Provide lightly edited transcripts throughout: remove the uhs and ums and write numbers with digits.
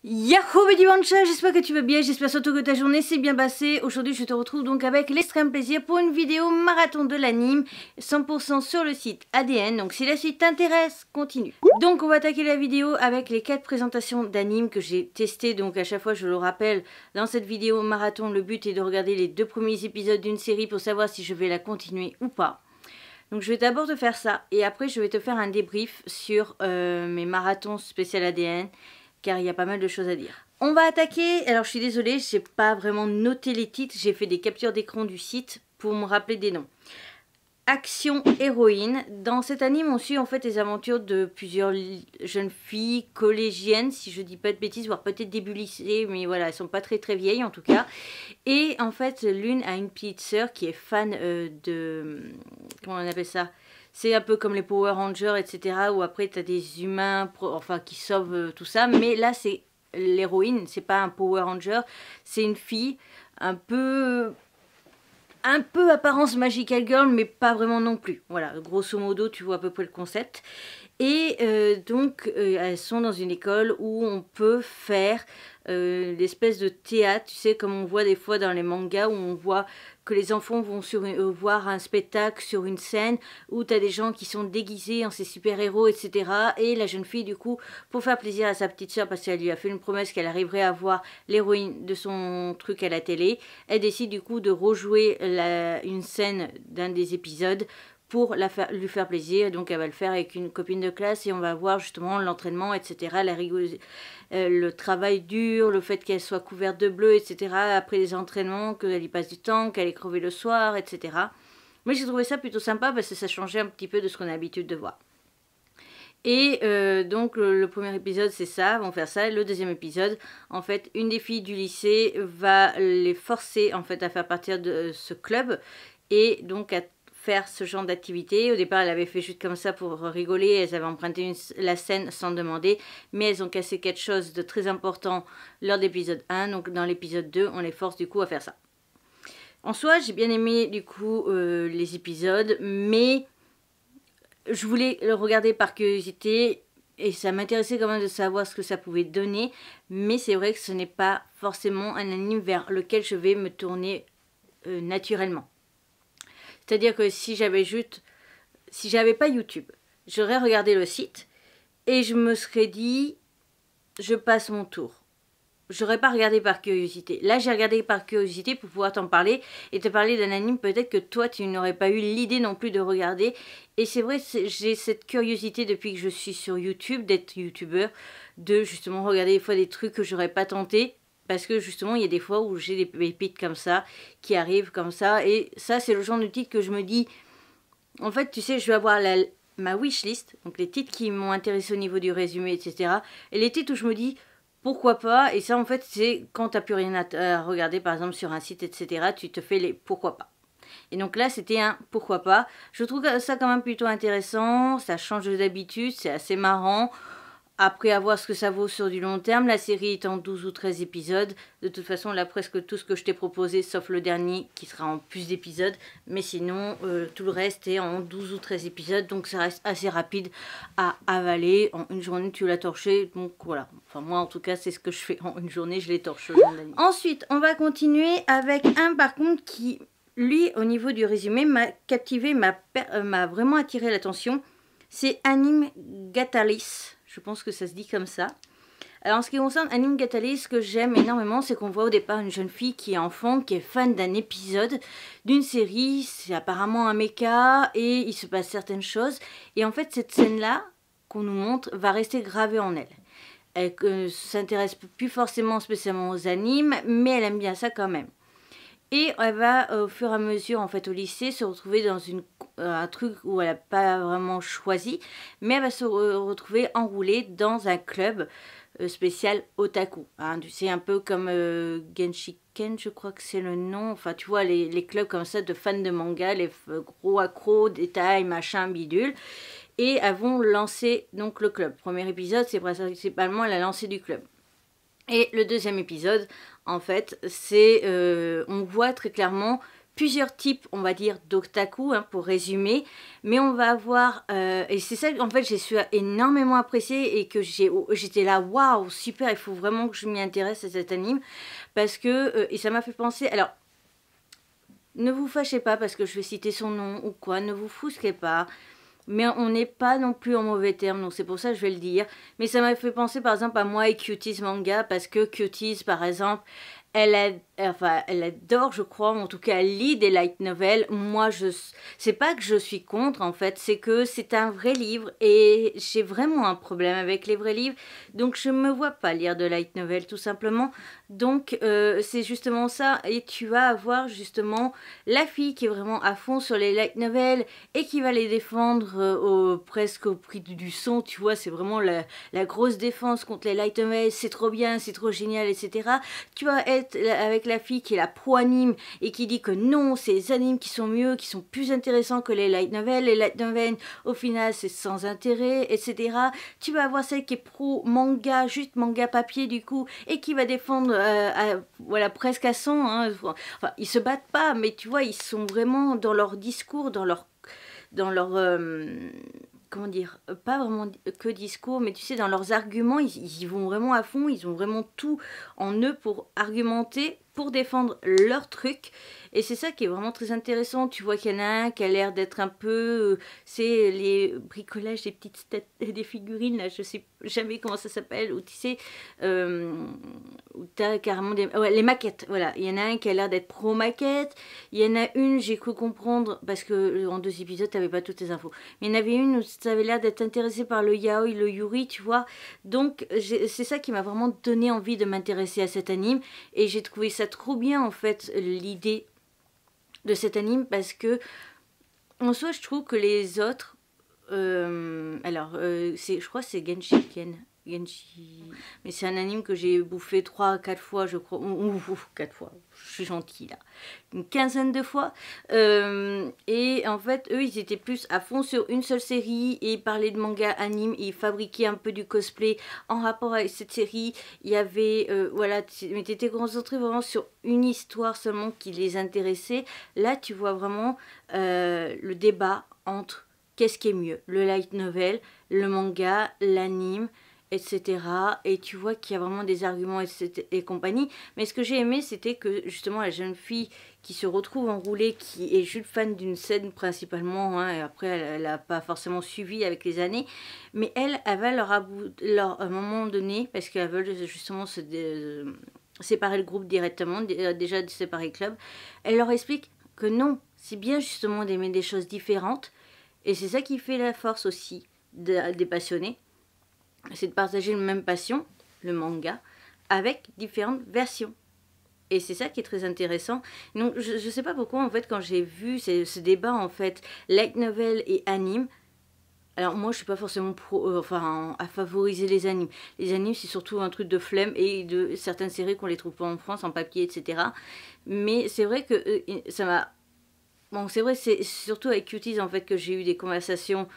Yahoo Bediwancha, j'espère que tu vas bien, j'espère surtout que ta journée s'est bien passée. Aujourd'hui je te retrouve donc avec l'extrême plaisir pour une vidéo marathon de l'anime 100% sur le site ADN. Donc si la suite t'intéresse, continue. Donc on va attaquer la vidéo avec les 4 présentations d'anime que j'ai testées. Donc à chaque fois je le rappelle, dans cette vidéo marathon le but est de regarder les 2 premiers épisodes d'une série pour savoir si je vais la continuer ou pas. Donc je vais d'abord te faire ça et après je vais te faire un débrief sur mes marathons spécial ADN. Car il y a pas mal de choses à dire. On va attaquer, alors je suis désolée, j'ai pas vraiment noté les titres, j'ai fait des captures d'écran du site pour me rappeler des noms. Action héroïne. Dans cet anime, on suit en fait les aventures de plusieurs jeunes filles collégiennes, si je dis pas de bêtises, voire peut-être début lycée, mais voilà, elles sont pas très vieilles en tout cas. Et en fait, l'une a une petite sœur qui est fan de... Comment on appelle ça ? C'est un peu comme les Power Rangers, etc. Où après, tu as des humains qui sauvent tout ça. Mais là, c'est l'héroïne, c'est pas un Power Ranger. C'est une fille un peu apparence Magical Girl, mais pas vraiment non plus. Voilà, grosso modo, tu vois à peu près le concept. Et elles sont dans une école où on peut faire l'espèce de théâtre, tu sais, comme on voit des fois dans les mangas, où on voit que les enfants vont voir un spectacle sur une scène, où tu as des gens qui sont déguisés en ces super-héros, etc. Et la jeune fille, du coup, pour faire plaisir à sa petite soeur, parce qu'elle lui a fait une promesse qu'elle arriverait à voir l'héroïne de son truc à la télé, elle décide du coup de rejouer une scène d'un des épisodes pour lui faire plaisir. Donc elle va le faire avec une copine de classe et on va voir justement l'entraînement, etc. Le travail dur, le fait qu'elle soit couverte de bleu, etc. Après les entraînements, qu'elle y passe du temps, qu'elle est crevée le soir, etc. Mais j'ai trouvé ça plutôt sympa parce que ça changeait un petit peu de ce qu'on a l'habitude de voir. Et donc le premier épisode c'est ça, vont faire ça. Le deuxième épisode, en fait, une des filles du lycée va les forcer en fait à faire partie de ce club et donc à faire ce genre d'activité. Au départ, elle avait fait juste comme ça pour rigoler, elles avaient emprunté la scène sans demander, mais elles ont cassé quelque chose de très important lors de l'épisode 1, donc dans l'épisode 2, on les force du coup à faire ça. En soi, j'ai bien aimé du coup les épisodes, mais je voulais le regarder par curiosité et ça m'intéressait quand même de savoir ce que ça pouvait donner, mais c'est vrai que ce n'est pas forcément un anime vers lequel je vais me tourner naturellement. C'est-à-dire que si j'avais pas YouTube, j'aurais regardé le site et je me serais dit, je passe mon tour. J'aurais pas regardé par curiosité. Là, j'ai regardé par curiosité pour pouvoir t'en parler et te parler d'un anime peut-être que toi, tu n'aurais pas eu l'idée non plus de regarder. Et c'est vrai, j'ai cette curiosité depuis que je suis sur YouTube, d'être youtubeur, de justement regarder des fois des trucs que j'aurais pas tenté. Parce que justement, il y a des fois où j'ai des pépites comme ça, qui arrivent comme ça. Et ça, c'est le genre de titre que je me dis... En fait, tu sais, je vais avoir ma wishlist, donc les titres qui m'ont intéressé au niveau du résumé, etc. Et les titres où je me dis, pourquoi pas. Et ça, en fait, c'est quand tu n'as plus rien à regarder, par exemple, sur un site, etc. Tu te fais les pourquoi pas. Et donc là, c'était un pourquoi pas. Je trouve ça quand même plutôt intéressant. Ça change d'habitude, c'est assez marrant. Après, à voir ce que ça vaut sur du long terme. La série est en 12 ou 13 épisodes. De toute façon, là, presque tout ce que je t'ai proposé, sauf le dernier, qui sera en plus d'épisodes. Mais sinon, tout le reste est en 12 ou 13 épisodes. Donc, ça reste assez rapide à avaler. En une journée, tu l'as torché. Donc, voilà. Enfin, moi, en tout cas, c'est ce que je fais. En une journée, je les torche. Ensuite, on va continuer avec un, par contre, qui, lui, au niveau du résumé, m'a captivé, m'a vraiment attiré l'attention. C'est Anime Gatalis. Je pense que ça se dit comme ça. Alors en ce qui concerne Anime Gatalis, ce que j'aime énormément, c'est qu'on voit au départ une jeune fille qui est enfant, qui est fan d'un épisode d'une série. C'est apparemment un mecha et il se passe certaines choses. Et en fait, cette scène-là qu'on nous montre va rester gravée en elle. Elle ne s'intéresse plus forcément spécialement aux animes, mais elle aime bien ça quand même. Et elle va au fur et à mesure en fait au lycée se retrouver dans un truc où elle n'a pas vraiment choisi, mais elle va se retrouver enroulée dans un club spécial otaku. Hein. C'est un peu comme Genshiken, je crois que c'est le nom. Enfin tu vois les clubs comme ça de fans de manga, les gros accros, détails, machin, bidule. Et elles vont lancer donc le club. Premier épisode, c'est principalement la lancée du club. Et le deuxième épisode, en fait, c'est on voit très clairement plusieurs types, on va dire, d'otaku, hein, pour résumer. Mais on va avoir... et c'est ça, en fait, j'ai su énormément apprécier et que j'étais là, waouh, super, il faut vraiment que je m'y intéresse à cet anime. Parce que... et ça m'a fait penser... Alors, ne vous fâchez pas parce que je vais citer son nom ou quoi, ne vous fousquez pas. Mais on n'est pas non plus en mauvais termes, donc c'est pour ça que je vais le dire. Mais ça m'a fait penser par exemple à moi et Cuties Manga, parce que Cuties, par exemple, elle adore, je crois, en tout cas, elle lit des light novels. Moi, c'est pas que je suis contre, en fait, c'est que c'est un vrai livre et j'ai vraiment un problème avec les vrais livres. Donc, je me vois pas lire de light novel, tout simplement. Donc, c'est justement ça. Et tu vas avoir justement la fille qui est vraiment à fond sur les light novels et qui va les défendre presque au prix du son. Tu vois, c'est vraiment la grosse défense contre les light novels. C'est trop bien, c'est trop génial, etc. Tu vas être avec la fille qui est la pro-anime et qui dit que non, c'est les animes qui sont mieux, qui sont plus intéressants que les light novels. Les light novels, au final, c'est sans intérêt, etc. Tu vas avoir celle qui est pro-manga, juste manga papier du coup, et qui va défendre, voilà, presque à 100. Hein. Enfin, ils se battent pas, mais tu vois, ils sont vraiment dans leur discours, dans leur comment dire, pas vraiment que discours, mais tu sais, dans leurs arguments, ils y vont vraiment à fond, ils ont vraiment tout en eux pour argumenter, pour défendre leur truc. Et c'est ça qui est vraiment très intéressant. Tu vois qu'il y en a un qui a l'air d'être un peu, c'est les bricolages des petites des figurines, là, je sais jamais comment ça s'appelle, ou tu sais, où t'as carrément ouais, les maquettes, voilà. Il y en a un qui a l'air d'être pro-maquette, il y en a une, j'ai cru comprendre, parce que en 2 épisodes, t'avais pas toutes les infos, mais il y en avait une où ça avait l'air d'être intéressé par le yaoi, le yuri, tu vois. Donc, c'est ça qui m'a vraiment donné envie de m'intéresser à cet anime, et j'ai trouvé ça trop bien, en fait, l'idée de cet anime, parce que en soi je trouve que les autres je crois que c'est Genshi, mais c'est un anime que j'ai bouffé 3-4 fois, je crois, ou 4 fois, je suis gentille là, une quinzaine de fois, et en fait eux ils étaient plus à fond sur une seule série et parlaient de manga, anime, et fabriquaient un peu du cosplay en rapport avec cette série. Il y avait, voilà, mais tu étais concentré vraiment sur une histoire seulement qui les intéressait. Là tu vois vraiment le débat entre qu'est-ce qui est mieux, le light novel, le manga, l'anime, etc. Et tu vois qu'il y a vraiment des arguments et compagnie. Mais ce que j'ai aimé, c'était que justement la jeune fille qui se retrouve enroulée, qui est juste fan d'une scène principalement, hein, et après elle n'a pas forcément suivi avec les années, mais elle va à un moment donné, parce qu'elles veulent justement séparer le groupe directement, déjà séparer le club, elle leur explique que non, c'est bien justement d'aimer des choses différentes. Et c'est ça qui fait la force aussi des passionnés, c'est de partager une même passion, le manga, avec différentes versions. Et c'est ça qui est très intéressant. Donc je ne sais pas pourquoi, en fait, quand j'ai vu ce débat, en fait, light novel et anime, alors moi je suis pas forcément à favoriser les animes. Les animes c'est surtout un truc de flemme et de certaines séries qu'on les trouve pas en France, en papier, etc. Mais c'est vrai que ça m'a... Bon, c'est vrai, c'est surtout avec Cuties en fait que j'ai eu des conversations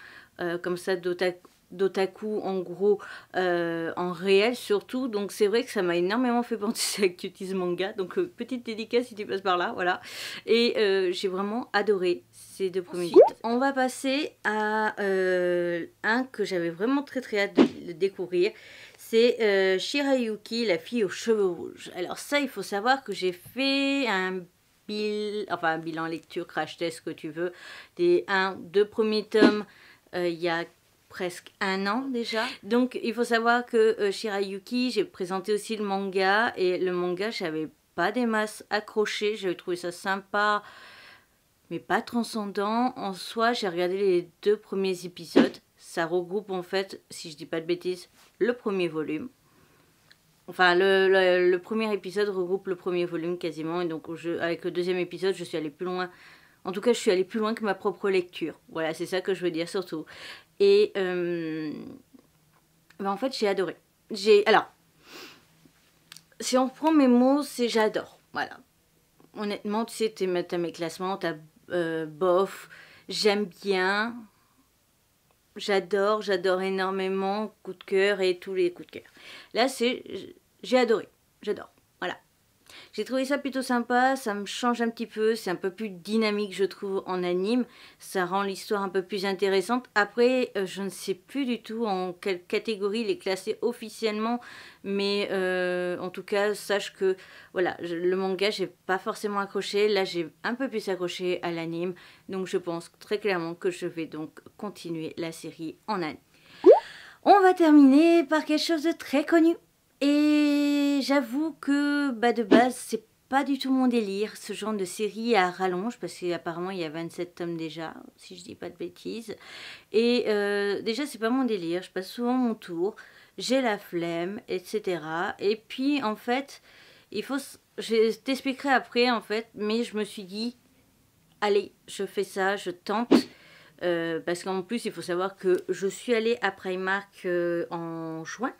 comme ça d'otaku en gros, en réel surtout. Donc c'est vrai que ça m'a énormément fait penser à Cuties Manga. Donc petite dédicace si tu passes par là, voilà. Et j'ai vraiment adoré ces 2 premiers titres. On va passer à un que j'avais vraiment très hâte de découvrir. C'est Shirayuki, la fille aux cheveux rouges. Alors ça, il faut savoir que j'ai fait un bilan lecture, crash test, que tu veux, des 2 premiers tomes il y a presque 1 an déjà. Donc il faut savoir que Shirayuki, j'ai présenté aussi le manga, et le manga j'avais pas des masses accrochées, j'avais trouvé ça sympa mais pas transcendant. En soi, j'ai regardé les 2 premiers épisodes, ça regroupe en fait, si je dis pas de bêtises, le premier volume. Enfin, le premier épisode regroupe le premier volume quasiment. Et donc, avec le 2e épisode, je suis allée plus loin. En tout cas, je suis allée plus loin que ma propre lecture. Voilà, c'est ça que je veux dire surtout. Et en fait, j'ai adoré. Alors, si on reprend mes mots, c'est j'adore. Voilà. Honnêtement, tu sais, t'as mes classements, t'as bof, j'aime bien. J'adore énormément, coup de cœur et tous les coups de cœur. Là, j'ai adoré, j'adore, voilà. J'ai trouvé ça plutôt sympa, ça me change un petit peu, c'est un peu plus dynamique je trouve en anime, ça rend l'histoire un peu plus intéressante. Après, je ne sais plus du tout en quelle catégorie il est classé officiellement, mais en tout cas, sache que voilà, le manga, j'ai pas forcément accroché, là j'ai un peu plus accroché à l'anime, donc je pense très clairement que je vais donc continuer la série en anime. On va terminer par quelque chose de très connu. Et j'avoue que de base, c'est pas du tout mon délire, ce genre de série à rallonge, parce qu'apparemment il y a 27 tomes déjà, si je dis pas de bêtises. Et déjà, c'est pas mon délire, je passe souvent mon tour, j'ai la flemme, etc. Et puis en fait, je t'expliquerai après en fait, mais je me suis dit, allez, je fais ça, je tente. Parce qu'en plus, il faut savoir que je suis allée à Primark en juin,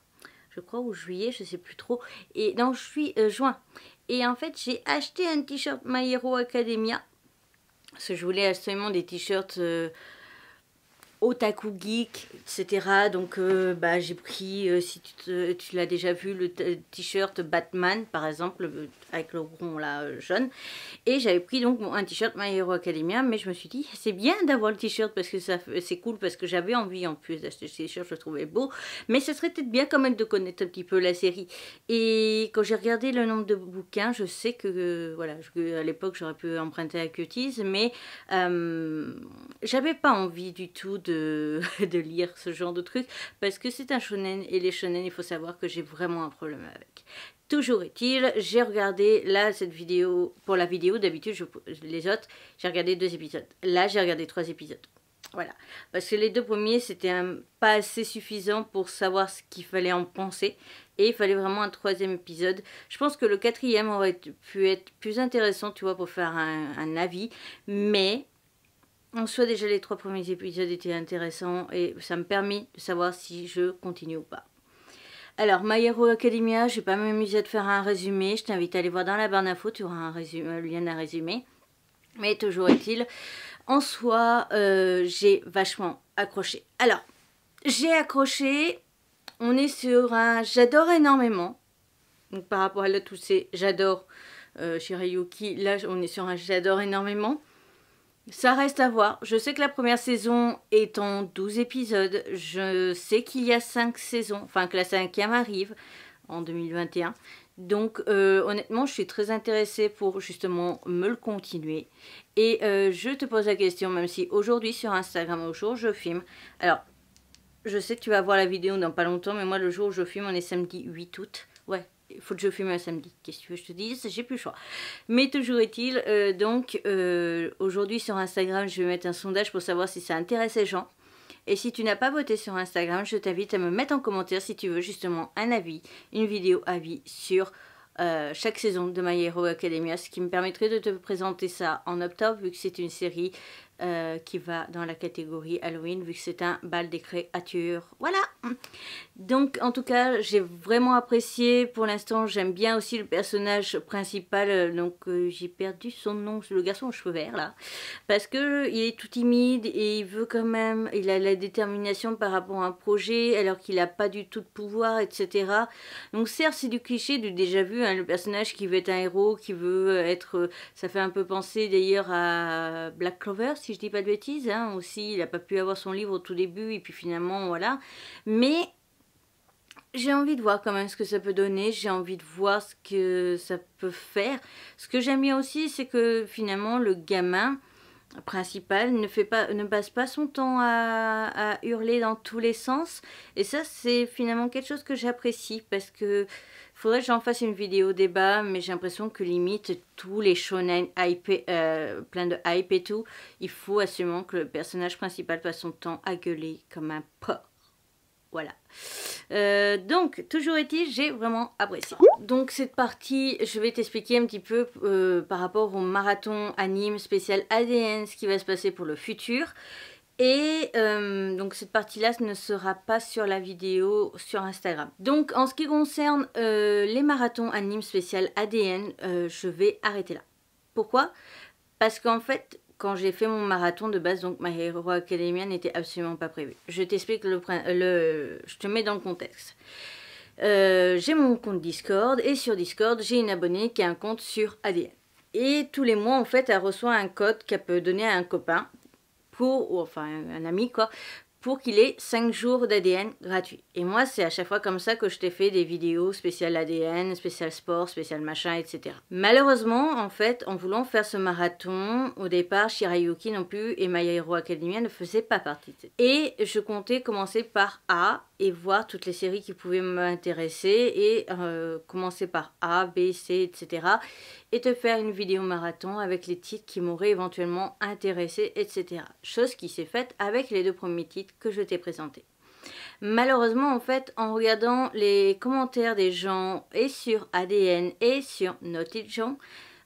je crois, ou juillet, je sais plus trop. Et non, je suis juin. Et en fait, j'ai acheté un t-shirt My Hero Academia. Parce que je voulais absolument des t-shirts otaku geek, etc. Donc j'ai pris, si tu l'as déjà vu, le t-shirt Batman par exemple, avec le rond là jaune. Et j'avais pris donc un t-shirt My Hero Academia, mais je me suis dit c'est bien d'avoir le t-shirt parce que c'est cool, parce que j'avais envie en plus d'acheter ce t-shirt, je le trouvais beau, mais ce serait peut-être bien quand même de connaître un petit peu la série. Et quand j'ai regardé le nombre de bouquins, je sais que voilà, à l'époque j'aurais pu emprunter à Cuties, mais j'avais pas envie du tout de lire ce genre de truc, parce que c'est un shonen, et les shonen, il faut savoir que j'ai vraiment un problème avec. Toujours est-il, j'ai regardé là cette vidéo, pour la vidéo d'habitude les autres, j'ai regardé 2 épisodes. Là j'ai regardé 3 épisodes. Voilà, parce que les 2 premiers c'était pas assez suffisant pour savoir ce qu'il fallait en penser, et il fallait vraiment un 3e épisode. Je pense que le 4e aurait pu être plus intéressant, tu vois, pour faire un avis, mais en soi, déjà, les 3 premiers épisodes étaient intéressants et ça me permet de savoir si je continue ou pas. Alors, My Hero Academia, je vais pas m'amuser à te faire un résumé. Je t'invite à aller voir dans la barre d'infos, tu auras un lien d'un résumé. Mais toujours est-il, en soi, j'ai vachement accroché. Alors, j'ai accroché, on est sur un j'adore énormément. Donc, par rapport à là, tous ces j'adore Shirayuki, là, on est sur un j'adore énormément. Ça reste à voir. Je sais que la première saison est en 12 épisodes. Je sais qu'il y a 5 saisons, enfin que la 5e arrive en 2021. Donc honnêtement, je suis très intéressée pour justement me le continuer. Et je te pose la question, même si aujourd'hui sur Instagram, au jour où je filme. Alors, je sais que tu vas voir la vidéo dans pas longtemps, mais moi le jour où je filme, on est samedi 8 août. Ouais. Il faut que je filme un samedi. Qu'est-ce que tu veux que je te dise? J'ai plus le choix. Mais toujours est-il, aujourd'hui sur Instagram, je vais mettre un sondage pour savoir si ça intéresse les gens. Et si tu n'as pas voté sur Instagram, je t'invite à me mettre en commentaire si tu veux justement un avis, une vidéo avis sur chaque saison de My Hero Academia, ce qui me permettrait de te présenter ça en octobre, vu que c'est une série qui va dans la catégorie Halloween, vu que c'est un bal des créatures. Voilà. Donc en tout cas, j'ai vraiment apprécié. Pour l'instant, j'aime bien aussi le personnage principal. J'ai perdu son nom, le garçon aux cheveux verts là, parce que il est tout timide et il veut quand même, il a la détermination par rapport à un projet, alors qu'il n'a pas du tout de pouvoir, etc. Donc certes, c'est du cliché, du déjà vu, hein, le personnage qui veut être un héros, qui veut être, ça fait un peu penser d'ailleurs à Black Clover, si je dis pas de bêtises, hein, aussi. Il n'a pas pu avoir son livre au tout début et puis finalement voilà. Mais j'ai envie de voir quand même ce que ça peut donner, j'ai envie de voir ce que ça peut faire. Ce que j'aime bien aussi, c'est que finalement le gamin principal ne passe pas son temps à hurler dans tous les sens. Et ça, c'est finalement quelque chose que j'apprécie, parce que faudrait que j'en fasse une vidéo débat, mais j'ai l'impression que limite tous les shonen plein de hype et tout, il faut absolument que le personnage principal passe son temps à gueuler comme un porc. Voilà. Donc, toujours est-il, j'ai vraiment apprécié. Donc, cette partie, je vais t'expliquer un petit peu par rapport au marathon anime spécial ADN, ce qui va se passer pour le futur. Et donc, cette partie-là ne sera pas sur la vidéo sur Instagram. Donc, en ce qui concerne les marathons anime spécial ADN, je vais arrêter là. Pourquoi? Parce qu'en fait, quand j'ai fait mon marathon de base, donc My Hero Academia n'était absolument pas prévu. Je t'explique je te mets dans le contexte. j'ai mon compte Discord et sur Discord, j'ai une abonnée qui a un compte sur ADN. Et tous les mois, en fait, elle reçoit un code qu'elle peut donner à un copain, ou enfin un ami quoi, pour qu'il ait 5 jours d'ADN gratuit. Et moi, c'est à chaque fois comme ça que je t'ai fait des vidéos spéciales ADN, spéciales sport, spéciales machin, etc. Malheureusement, en fait, en voulant faire ce marathon, au départ, Shirayuki non plus et My Hero Academia ne faisaient pas partie. Et je comptais commencer par A et voir toutes les séries qui pouvaient m'intéresser et commencer par A, B, C, etc. et te faire une vidéo marathon avec les titres qui m'auraient éventuellement intéressé, etc. Chose qui s'est faite avec les 2 premiers titres que je t'ai présentés. Malheureusement, en fait, en regardant les commentaires des gens et sur ADN et sur Notigen,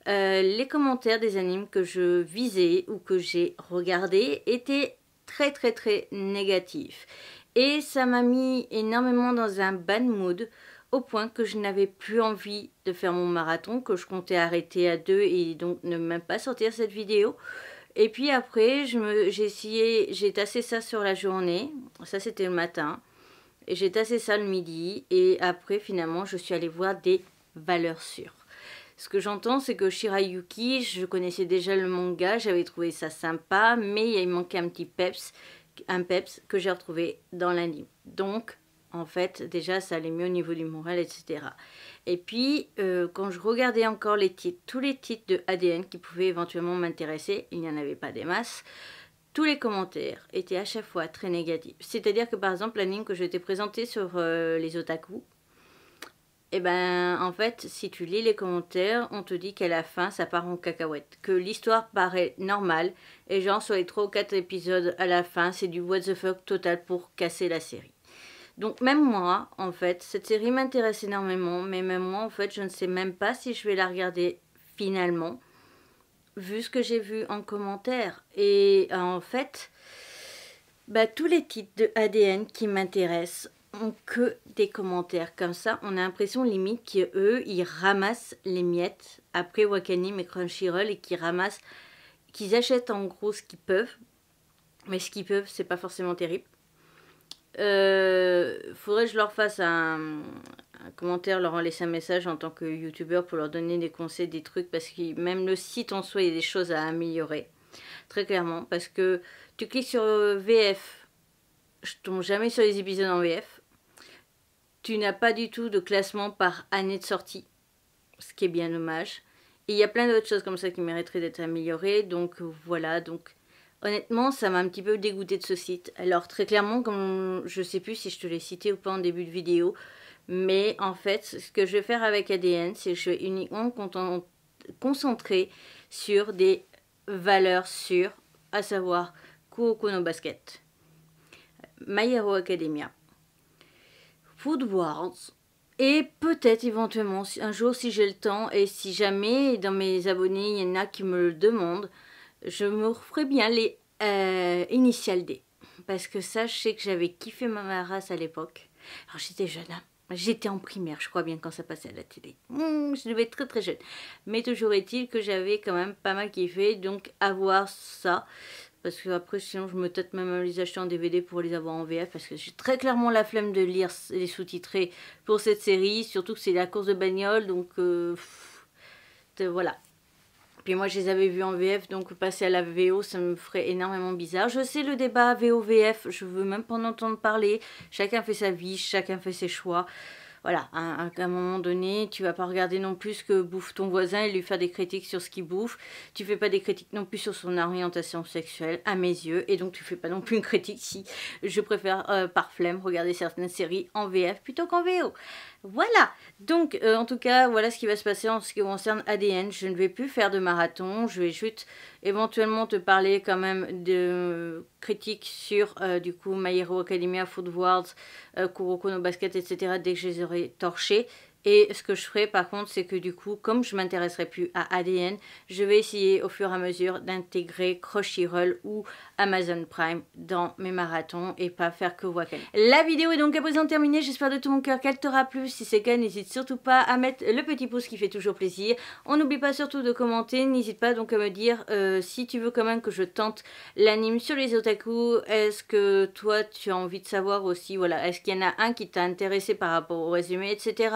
les commentaires des animes que je visais ou que j'ai regardés étaient très négatifs. Et ça m'a mis énormément dans un bad mood au point que je n'avais plus envie de faire mon marathon, que je comptais arrêter à 2 et donc ne même pas sortir cette vidéo. Et puis après, j'ai tassé ça sur la journée, ça c'était le matin, et j'ai tassé ça le midi, et après finalement je suis allée voir des valeurs sûres. Ce que j'entends, c'est que Shirayuki, je connaissais déjà le manga, j'avais trouvé ça sympa, mais il manquait un petit peps, que j'ai retrouvé dans l'anime. Donc, en fait, déjà, ça allait mieux au niveau du moral, etc. Et puis, quand je regardais encore les titres, tous les titres de ADN qui pouvaient éventuellement m'intéresser, il n'y en avait pas des masses, tous les commentaires étaient à chaque fois très négatifs. C'est-à-dire que, par exemple, l'anime que je t'ai présenté sur les otaku, et ben en fait, si tu lis les commentaires, on te dit qu'à la fin, ça part en cacahuète. Que l'histoire paraît normale, et genre sur les 3 ou 4 épisodes à la fin, c'est du what the fuck total pour casser la série. Donc même moi, en fait, cette série m'intéresse énormément, mais même moi, en fait, je ne sais même pas si je vais la regarder finalement, vu ce que j'ai vu en commentaire. Et en fait, bah, tous les titres de ADN qui m'intéressent ont que des commentaires comme ça. On a l'impression limite qu'eux, ils ramassent les miettes après Wakanim et Crunchyroll et qu'ils achètent en gros ce qu'ils peuvent. Mais ce qu'ils peuvent, c'est pas forcément terrible. Faudrait que je leur fasse un commentaire, leur en laisser un message en tant que youtubeur pour leur donner des conseils, des trucs, parce que même le site en soi, il y a des choses à améliorer. Très clairement, parce que tu cliques sur VF, je tombe jamais sur les épisodes en VF. Tu n'as pas du tout de classement par année de sortie, ce qui est bien dommage. Et il y a plein d'autres choses comme ça qui mériteraient d'être améliorées, donc voilà, donc honnêtement, ça m'a un petit peu dégoûté de ce site. Alors très clairement, comme je sais plus si je te l'ai cité ou pas en début de vidéo, mais en fait, ce que je vais faire avec ADN, c'est que je vais uniquement concentrer sur des valeurs sûres, à savoir Kuroko no Basket, My Hero Academia, Food Wars, et peut-être éventuellement un jour si j'ai le temps et si jamais dans mes abonnés il y en a qui me le demandent, je me referai bien les Initial D. Parce que ça, je sais que j'avais kiffé ma race à l'époque. Alors j'étais jeune, hein. J'étais en primaire, je crois bien, quand ça passait à la télé. Je devais être très jeune. Mais toujours est-il que j'avais quand même pas mal kiffé. Donc avoir ça. Parce que après, sinon, je me tâte même à les acheter en DVD pour les avoir en VF. Parce que j'ai très clairement la flemme de lire les sous-titrés pour cette série. Surtout que c'est la course de bagnole. Donc voilà. Puis moi, je les avais vus en VF, donc passer à la VO, ça me ferait énormément bizarre. Je sais le débat VO-VF, je veux même pas en entendre parler. Chacun fait sa vie, chacun fait ses choix. Voilà, à un moment donné, tu vas pas regarder non plus ce que bouffe ton voisin et lui faire des critiques sur ce qu'il bouffe. Tu fais pas des critiques non plus sur son orientation sexuelle, à mes yeux. Et donc, tu fais pas non plus une critique si je préfère, par flemme, regarder certaines séries en VF plutôt qu'en VO. Voilà, donc en tout cas, voilà ce qui va se passer en ce qui concerne ADN. Je ne vais plus faire de marathon, je vais juste éventuellement te parler quand même de critiques sur du coup My Hero Academia, Food Wars, Kuroko no Basket, etc. dès que je les aurai torchés. Et ce que je ferai par contre, c'est que du coup, comme je m'intéresserai plus à ADN, je vais essayer au fur et à mesure d'intégrer Crunchyroll ou Amazon Prime dans mes marathons et pas faire que Wakanim. La vidéo est donc à présent terminée, j'espère de tout mon cœur qu'elle t'aura plu. Si c'est le cas, n'hésite surtout pas à mettre le petit pouce qui fait toujours plaisir. On n'oublie pas surtout de commenter, n'hésite pas donc à me dire si tu veux quand même que je tente l'anime sur les otaku. Est-ce que toi tu as envie de savoir aussi, voilà, est-ce qu'il y en a un qui t'a intéressé par rapport au résumé, etc.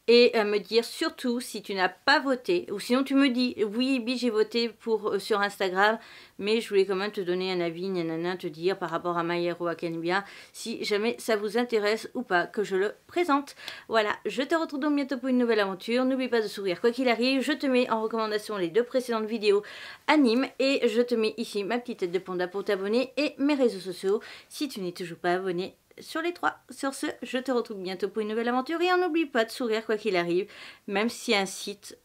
Et me dire surtout si tu n'as pas voté, ou sinon tu me dis oui Bi j'ai voté pour sur Instagram, mais je voulais quand même te donner un avis, nanana, te dire par rapport à My Hero Academia, si jamais ça vous intéresse ou pas que je le présente. Voilà, je te retrouve donc bientôt pour une nouvelle aventure, n'oublie pas de sourire quoi qu'il arrive, je te mets en recommandation les 2 précédentes vidéos anime, et je te mets ici ma petite tête de panda pour t'abonner, et mes réseaux sociaux si tu n'es toujours pas abonné sur les 3. Sur ce, je te retrouve bientôt pour une nouvelle aventure et on n'oublie pas de sourire quoi qu'il arrive, même si un site